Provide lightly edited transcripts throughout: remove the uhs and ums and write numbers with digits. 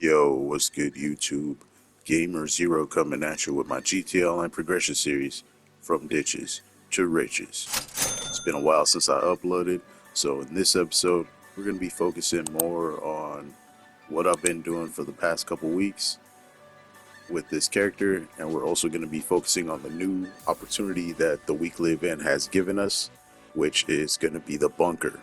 Yo, what's good, YouTube? GamerZero coming at you with my GTA Online progression series, From Ditches to Riches. It's been a while since I uploaded, so in this episode, we're going to be focusing more on what I've been doing for the past couple weeks with this character, and we're also going to be focusing on the new opportunity that the weekly event has given us, which is going to be the bunker.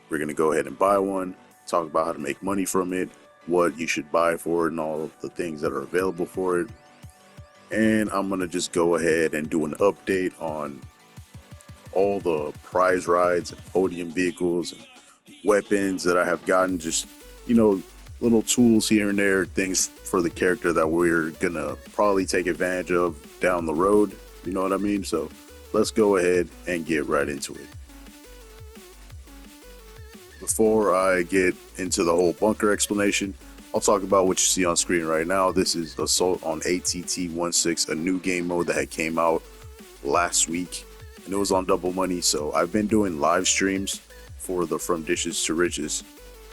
We're going to go ahead and buy one, talk about how to make money from it, what you should buy for it, and all of the things that are available for it. And I'm going to just go ahead and do an update on all the prize rides and podium vehicles and weapons that I have gotten. Just, little tools here and there, things for the character that we're going to probably take advantage of down the road. You know what I mean? So let's go ahead and get right into it. Before I get into the whole bunker explanation, I'll talk about what you see on screen right now. This is Assault on ATT-16, a new game mode that had came out last week, and it was on double money. So I've been doing live streams for the From Dishes to Riches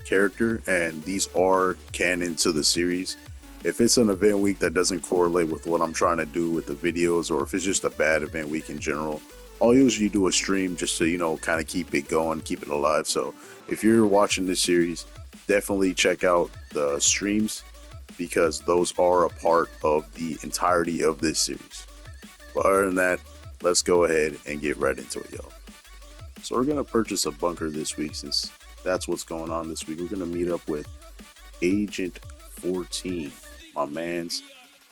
character, and these are canon to the series. If it's an event week that doesn't correlate with what I'm trying to do with the videos, or if it's just a bad event week in general, I'll usually do a stream just to, kind of keep it going, keep it alive. So if you're watching this series, definitely check out the streams because those are a part of the entirety of this series. But other than that, let's go ahead and get right into it, y'all. So we're going to purchase a bunker this week since that's what's going on this week. We're going to meet up with Agent 14, my man's.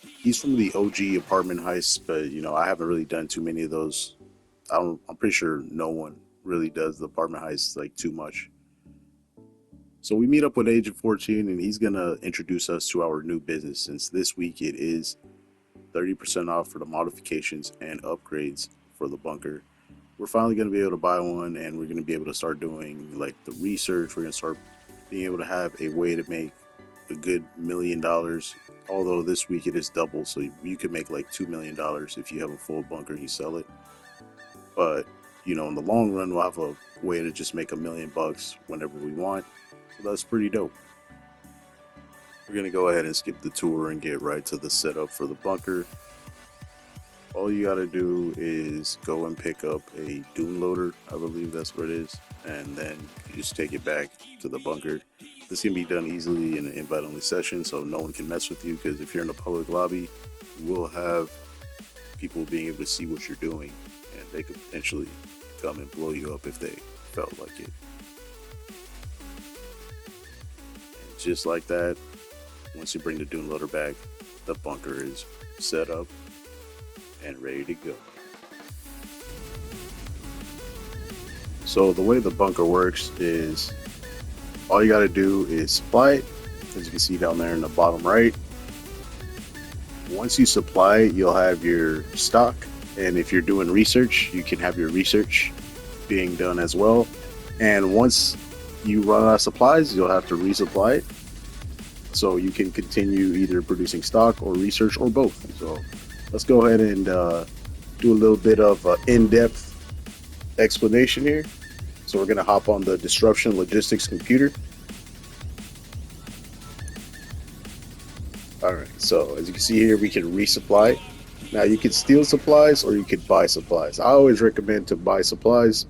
He's from the OG apartment heists, but, I haven't really done too many of those. I'm pretty sure no one really does the apartment heists like too much. So we meet up with Agent 14 and he's going to introduce us to our new business, since this week it is 30% off for the modifications and upgrades for the bunker. We're finally going to be able to buy one, and we're going to be able to start doing like the research. We're going to start being able to have a way to make a good $1 million. Although this week it is double, so you could make like $2 million if you have a full bunker and you sell it. But, in the long run, we'll have a way to just make $1 million whenever we want. So that's pretty dope. We're going to go ahead and skip the tour and get right to the setup for the bunker. All you got to do is go and pick up a Doom loader. I believe that's what it is. And then you just take it back to the bunker. This can be done easily in an invite-only session, so no one can mess with you, because if you're in a public lobby, you will have people being able to see what you're doing, and they could potentially come and blow you up if they felt like it. And just like that, once you bring the Doom loader back, the bunker is set up and ready to go. So the way the bunker works is all you got to do is supply it, as you can see down there in the bottom right. Once you supply it, you'll have your stock, and if you're doing research, you can have your research being done as well. And once you run out of supplies, you'll have to resupply it, so you can continue either producing stock or research or both. So let's go ahead and do a little bit of in-depth explanation here. So we're going to hop on the Disruption Logistics computer. Alright, so as you can see here, we can resupply. Now you can steal supplies or you could buy supplies. I always recommend to buy supplies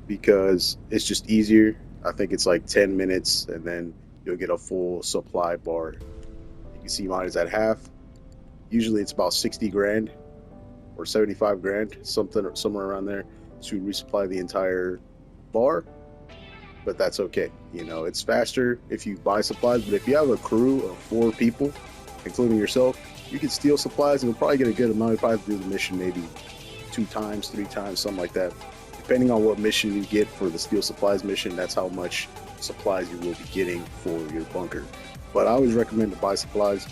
because it's just easier. I think it's like 10 minutes and then you'll get a full supply bar. You can see mine is at half. Usually it's about 60 grand or 75 grand, somewhere around there, to resupply the entire bar. But that's okay. It's faster if you buy supplies, but if you have a crew of 4 people, including yourself, you can steal supplies and you'll probably get a good amount. You'll probably do the mission maybe 2 times, 3 times, something like that. Depending on what mission you get for the steal supplies mission, that's how much supplies you will be getting for your bunker. But I always recommend to buy supplies.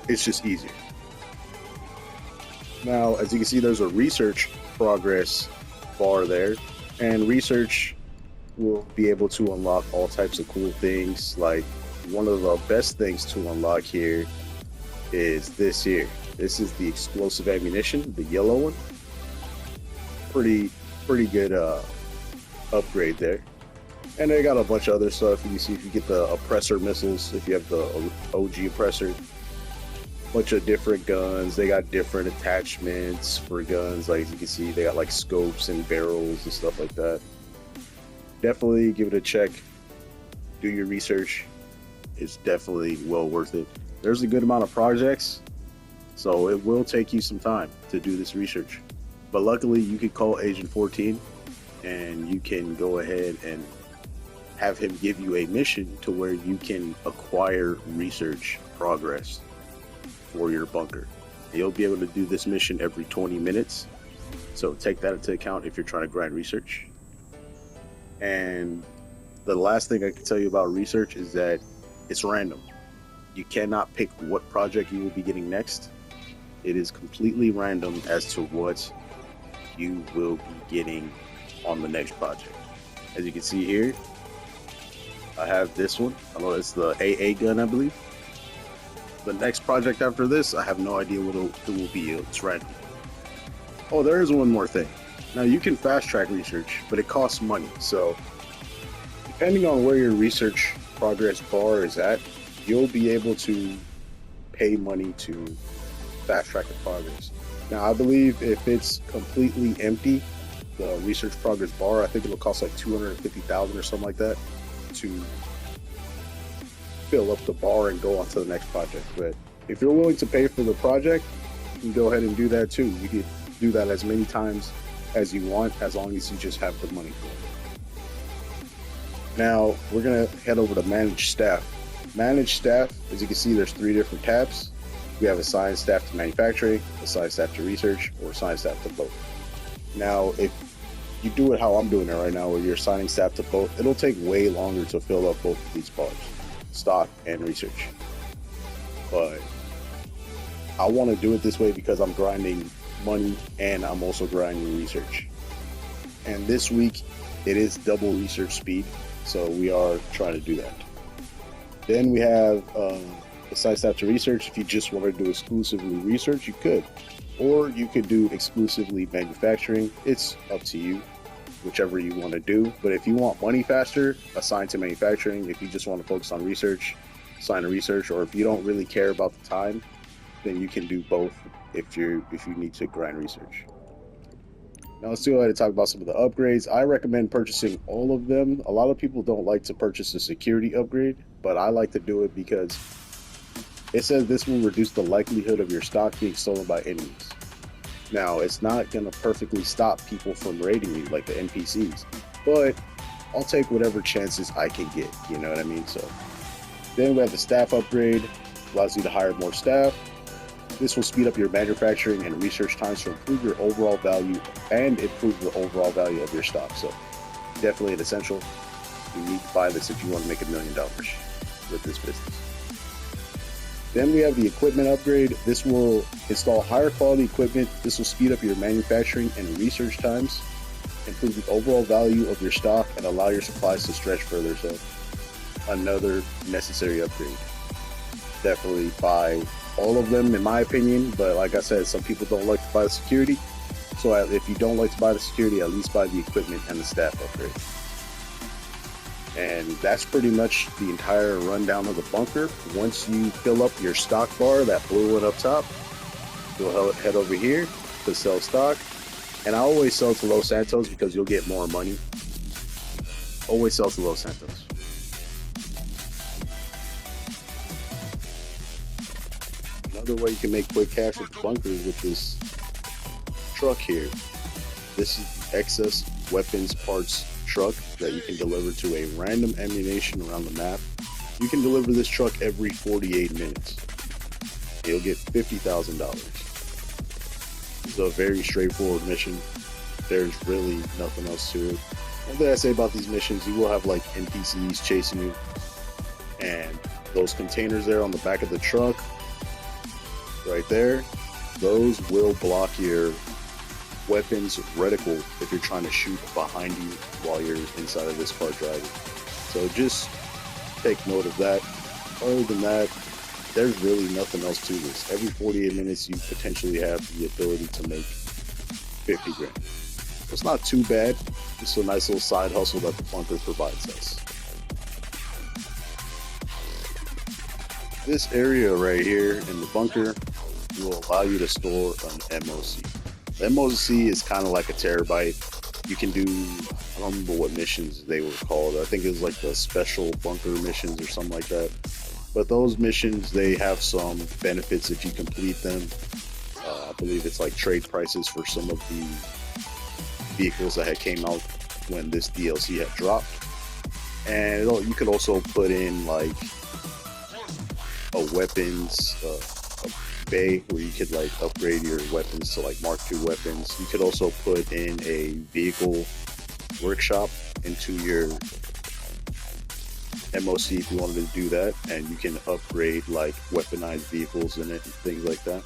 It's just easier. Now, as you can see, there's a research progress bar there, and research will be able to unlock all types of cool things. Like, one of the best things to unlock here is this here. This is the explosive ammunition, the yellow one. Pretty good upgrade there. And they got a bunch of other stuff. You can see if you get the oppressor missiles, if you have the OG oppressor, bunch of different guns. They got different attachments for guns. Like you can see, they got like scopes and barrels and stuff like that. Definitely give it a check. Do your research. It's definitely well worth it. There's a good amount of projects, so it will take you some time to do this research. But luckily, you could call Agent 14 and you can go ahead and have him give you a mission to where you can acquire research progress for your bunker. You'll be able to do this mission every 20 minutes. So take that into account if you're trying to grind research. And the last thing I can tell you about research is that it's random. You cannot pick what project you will be getting next. It is completely random as to what you will be getting on the next project. As you can see here, I have this one. I know it's the AA gun, I believe. The next project after this, I have no idea what it will be. It's random. Oh, there is one more thing. Now you can fast track research, but it costs money. So depending on where your research progress bar is at, you'll be able to pay money to fast track the progress. Now I believe if it's completely empty, the research progress bar, I think it'll cost like 250,000 or something like that to fill up the bar and go on to the next project. But if you're willing to pay for the project, you can go ahead and do that too. You can do that as many times as you want, as long as you just have the money for it. Now we're gonna head over to manage staff. Manage staff, as you can see, there's 3 different tabs. We have assign staff to manufacturing, assign staff to research, or assign staff to both. Now, if you do it how I'm doing it right now, where you're assigning staff to both, it'll take way longer to fill up both of these bars, stock and research. But I want to do it this way because I'm grinding money and I'm also grinding research. And this week, it is double research speed, so we are trying to do that. Then we have assign staff to research. If you just want to do exclusively research, you could. Or you could do exclusively manufacturing. It's up to you, whichever you want to do. But if you want money faster, assign to manufacturing. If you just want to focus on research, assign to research. Or if you don't really care about the time, then you can do both if you need to grind research. Now let's go ahead and talk about some of the upgrades. I recommend purchasing all of them. A lot of people don't like to purchase a security upgrade, but I like to do it because it says this will reduce the likelihood of your stock being stolen by enemies. Now, it's not going to perfectly stop people from raiding you like the NPCs, but I'll take whatever chances I can get, you know what I mean? So then we have the staff upgrade, allows you to hire more staff. This will speed up your manufacturing and research times to improve your overall value and improve the overall value of your stock. So definitely an essential. You need to buy this if you want to make $1 million with this business. Then we have the equipment upgrade. This will install higher quality equipment. This will speed up your manufacturing and research times, improve the overall value of your stock, and allow your supplies to stretch further. So another necessary upgrade. Definitely buy all of them in my opinion, but like I said, some people don't like to buy the security. So if you don't like to buy the security, at least buy the equipment and the staff upgrade. And that's pretty much the entire rundown of the bunker. Once you fill up your stock bar, that blue one up top, you'll head over here to sell stock. And I always sell to Los Santos because you'll get more money. Always sell to Los Santos. Another way you can make quick cash with the bunker is with this truck here. This is the excess weapons parts truck that you can deliver to a random ammunition around the map. You can deliver this truck every 48 minutes. You'll get $50,000. It's a very straightforward mission. There's really nothing else to it. One thing I say about these missions, you will have like NPCs chasing you, and those containers there on the back of the truck, right there, those will block your weapons reticle if you're trying to shoot behind you while you're inside of this car driving. So just take note of that. Other than that, there's really nothing else to this. Every 48 minutes you potentially have the ability to make 50 grand. It's not too bad. Just a nice little side hustle that the bunker provides us. This area right here in the bunker will allow you to store an MOC. The MOC is kind of like a terabyte. You can do, I don't remember what missions they were called. I think it was like the special bunker missions or something like that. But those missions, they have some benefits if you complete them. I believe it's like trade prices for some of the vehicles that had came out when this DLC had dropped. And you could also put in like a weapons bay where you could like upgrade your weapons to like Mark II weapons. You could also put in a vehicle workshop into your MOC if you wanted to do that, and you can upgrade like weaponized vehicles in it and things like that.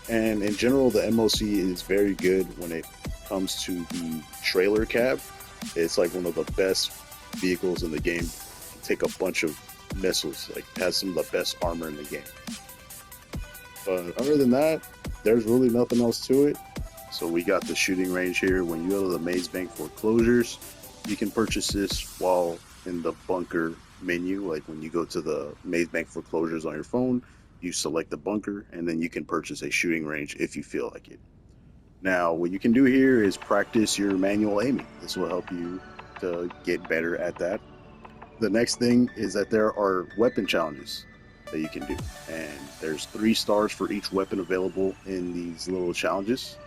And in general, the MOC is very good when it comes to the trailer cab. It's like one of the best vehicles in the game. Take a bunch of missiles, like has some of the best armor in the game. But other than that, there's really nothing else to it. So we got the shooting range here. When you go to the Maze Bank foreclosures, you can purchase this while in the bunker menu. Like when you go to the Maze Bank foreclosures on your phone, you select the bunker and then you can purchase a shooting range if you feel like it. Now, what you can do here is practice your manual aiming. This will help you to get better at that. The next thing is that there are weapon challenges that you can do, and there's 3 stars for each weapon available in these little challenges.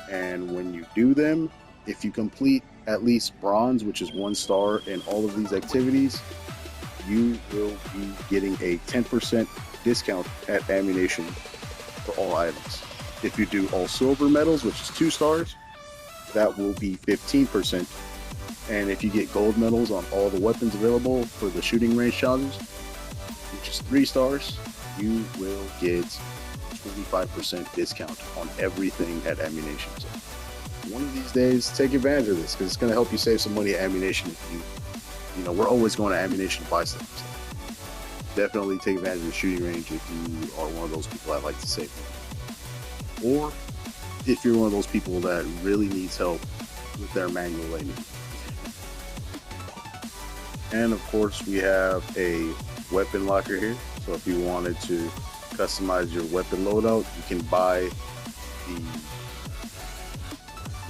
And when you do them, if you complete at least bronze, which is 1 star in all of these activities, you will be getting a 10% discount at ammunition for all items. If you do all silver medals, which is 2 stars, that will be 15%. And if you get gold medals on all the weapons available for the shooting range challenges, which is 3 stars, you will get 25% discount on everything at ammunition. So one of these days, take advantage of this because it's going to help you save some money at ammunition. If you know, we're always going to ammunition to buy stuff. So definitely take advantage of the shooting range if you are one of those people that like to save money. Or if you're one of those people that really needs help with their manual aiming. And of course, we have a weapon locker here. So if you wanted to customize your weapon loadout, you can buy the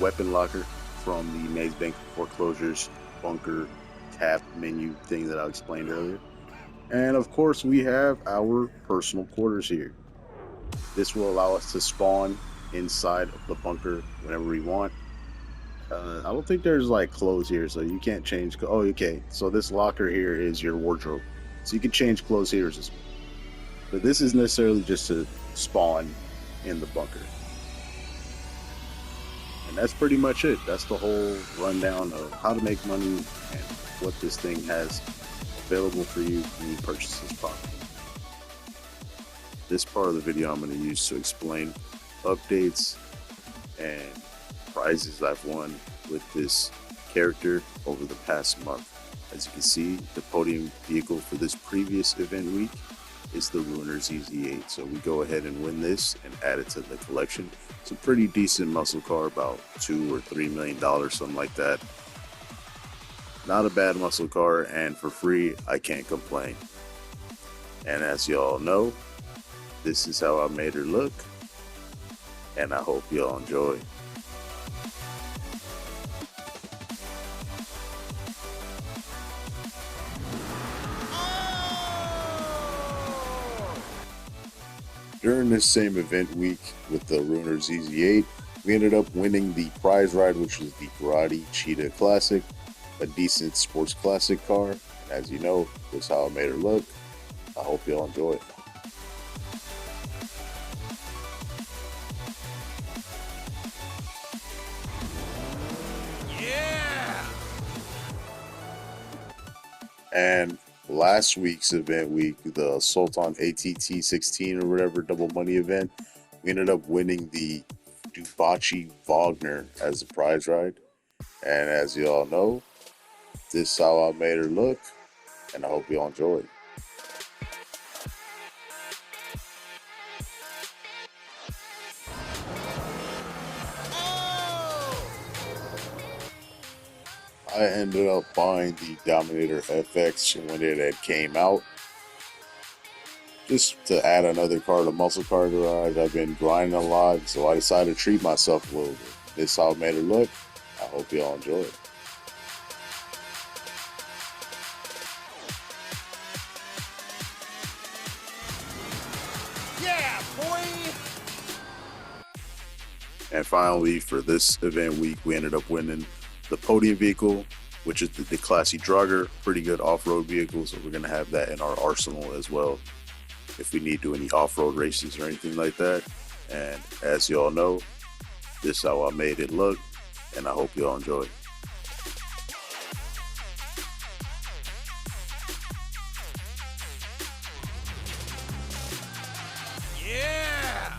weapon locker from the Maze Bank foreclosures bunker tap menu thing that I explained earlier. And of course, we have our personal quarters here. This will allow us to spawn inside of the bunker whenever we want. I don't think there's like clothes here, so you can't change. Oh, okay. So this locker here is your wardrobe, so you can change clothes here as well. But this is necessarily just to spawn in the bunker, and that's pretty much it. That's the whole rundown of how to make money and what this thing has available for you when you purchase this product. This part of the video I'm going to use to explain updates and prizes I've won with this character over the past month. As you can see, the podium vehicle for this previous event week is the Ruiner ZZ8. So we go ahead and win this and add it to the collection. It's a pretty decent muscle car, about $2 or $3 million, something like that. Not a bad muscle car, and for free, I can't complain. And as y'all know, this is how I made her look, and I hope y'all enjoy. During this same event week with the Ruiner ZZ8, we ended up winning the prize ride, which was the Karate Cheetah Classic, a decent sports classic car. And as you know, this is how I made her look. I hope y'all enjoy it. Yeah! And last week's event week, the Sultan ATT-16 or whatever double money event, we ended up winning the Dubachi Wagner as the prize ride. And as y'all know, this is how I made her look, and I hope y'all enjoy it. I ended up buying the Dominator FX when it had came out, just to add another car to Muscle Car Garage. I've been grinding a lot, so I decided to treat myself a little bit. This is how it made it look. I hope y'all enjoy it. Yeah, boy! And finally, for this event week, we ended up winning the podium vehicle, which is the classy Drugger. Pretty good off-road vehicle, so we're going to have that in our arsenal as well if we need to do any off-road races or anything like that. And as y'all know, this is how I made it look, and I hope y'all enjoy it. Yeah!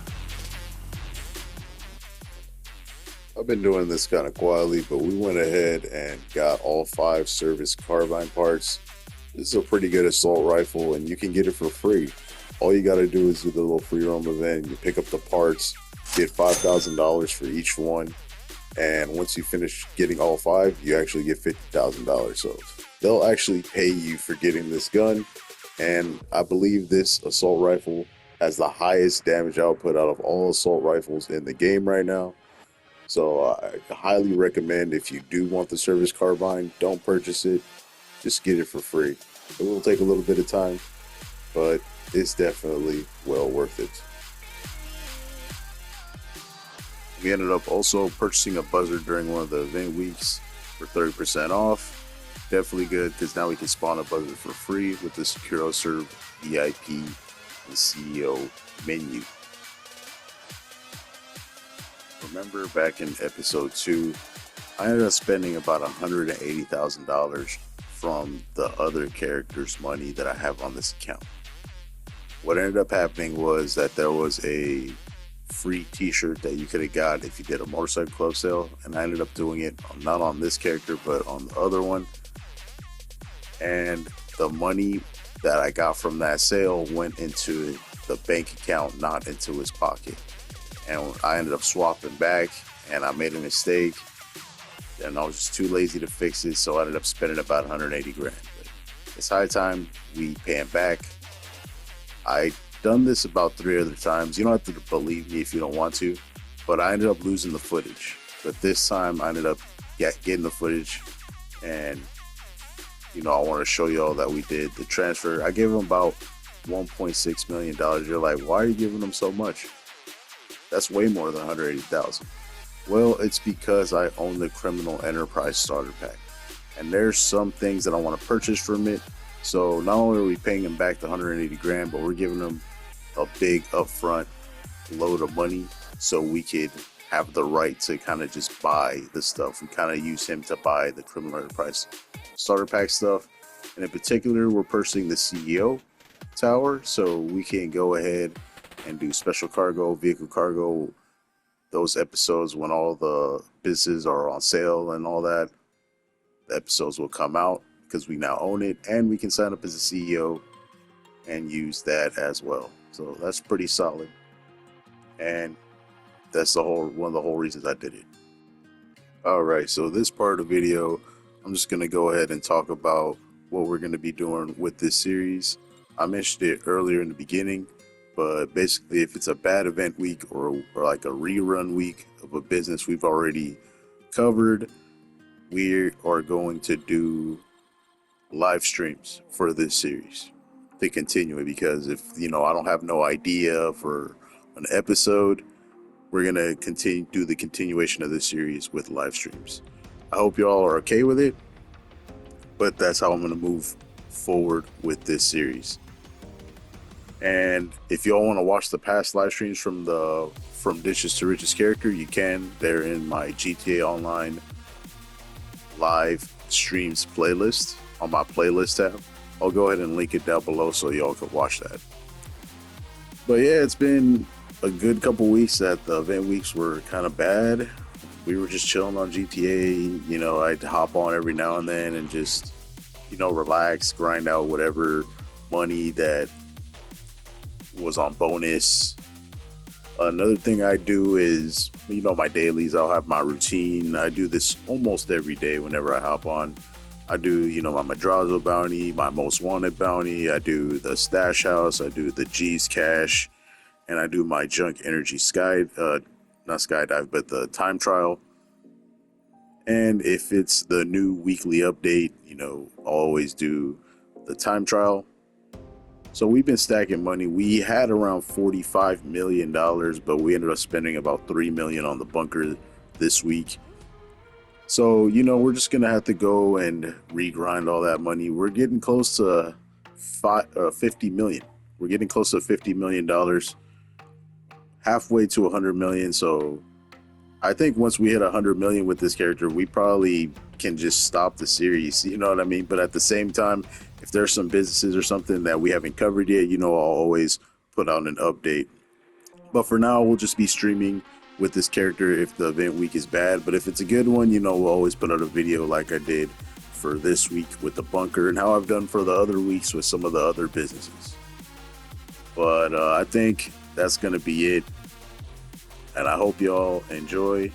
I've been doing this kind of quietly, but we went ahead and got all 5 service carbine parts. This is a pretty good assault rifle, and you can get it for free. All you got to do is do the little free roam event. You pick up the parts, get $5,000 for each one, and once you finish getting all 5, you actually get $50,000. So they'll actually pay you for getting this gun, and I believe this assault rifle has the highest damage output out of all assault rifles in the game right now. So I highly recommend, if you do want the service carbine, don't purchase it. Just get it for free. It will take a little bit of time, but it's definitely well worth it. We ended up also purchasing a buzzer during one of the event weeks for 30% off. Definitely good, because now we can spawn a buzzer for free with the SecuroServe VIP and CEO menu. Remember back in episode 2, I ended up spending about $180,000 from the other characters' money that I have on this account. What ended up happening was that there was a free t-shirt that you could have got if you did a motorcycle club sale, and I ended up doing it not on this character but on the other one, and the money that I got from that sale went into the bank account, not into his pocket. And I ended up swapping back, and I made a mistake, and I was just too lazy to fix it, so I ended up spending about 180 grand. But it's high time we pay him back. I done this about 3 other times. You don't have to believe me if you don't want to, but I ended up losing the footage. But this time I ended up getting the footage, and I want to show y'all that we did the transfer. I gave him about $1.6 million. You're like, why are you giving him so much? That's way more than $180,000. Well, it's because I own the Criminal Enterprise starter pack, and there's some things that I want to purchase from it. So not only are we paying him back the 180 grand, but we're giving him a big upfront load of money so we could have the right to kind of just buy the stuff. We kind of use him to buy the Criminal Enterprise starter pack stuff. And in particular, we're purchasing the CEO tower, so we can go ahead and do special cargo, vehicle cargo, those episodes when all the businesses are on sale and all that. The episodes will come out because we now own it, and we can sign up as a CEO and use that as well. So that's pretty solid, and that's one of the whole reasons I did it. All right, so this part of the video, I'm just going to go ahead and talk about what we're going to be doing with this series. I mentioned it earlier in the beginning, but basically if it's a bad event week or like a rerun week of a business we've already covered, we are going to do live streams for this series to continue it, because if I don't have no idea for an episode, we're gonna do the continuation of this series with live streams. I hope y'all are okay with it, but that's how I'm gonna move forward with this series. And if y'all want to watch the past live streams from Ditches to Riches character, you can. They're in my GTA Online live streams playlist on my playlist tab. I'll go ahead and link it down below so y'all can watch that. But yeah, it's been a good couple weeks that the event weeks were kind of bad. We were just chilling on GTA. I'd hop on every now and then and just, relax, grind out whatever money that was on bonus. Another thing I do is, my dailies. I'll have my routine. I do this almost every day whenever I hop on. I do, my Madrazo bounty, my most wanted bounty. I do the stash house. I do the G's cash, and I do my junk energy not skydive, but the time trial. And if it's the new weekly update, I'll always do the time trial. So we've been stacking money. We had around $45 million, but we ended up spending about $3 million on the bunker this week. So, we're just going to have to go and regrind all that money. We're getting close to 50 million. We're getting close to $50 million, halfway to 100 million. So I think once we hit 100 million with this character, we probably can just stop the series. You know what I mean? But at the same time, if there's some businesses or something that we haven't covered yet, I'll always put out an update. But for now, we'll just be streaming with this character if the event week is bad. But if it's a good one, we'll always put out a video like I did for this week with the bunker and how I've done for the other weeks with some of the other businesses. But I think that's going to be it. And I hope y'all enjoy.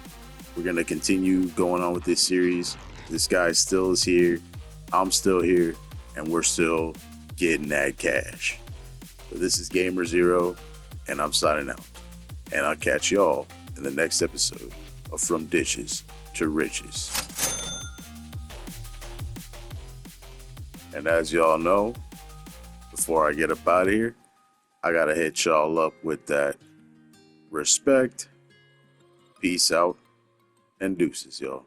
We're going to continue going on with this series. This guy still is here. I'm still here. And we're still getting that cash. So this is GamerZero, and I'm signing out. And I'll catch y'all in the next episode of From Dishes to Riches. And as y'all know, before I get up out of here, I got to hit y'all up with that respect. Peace out and deuces, y'all.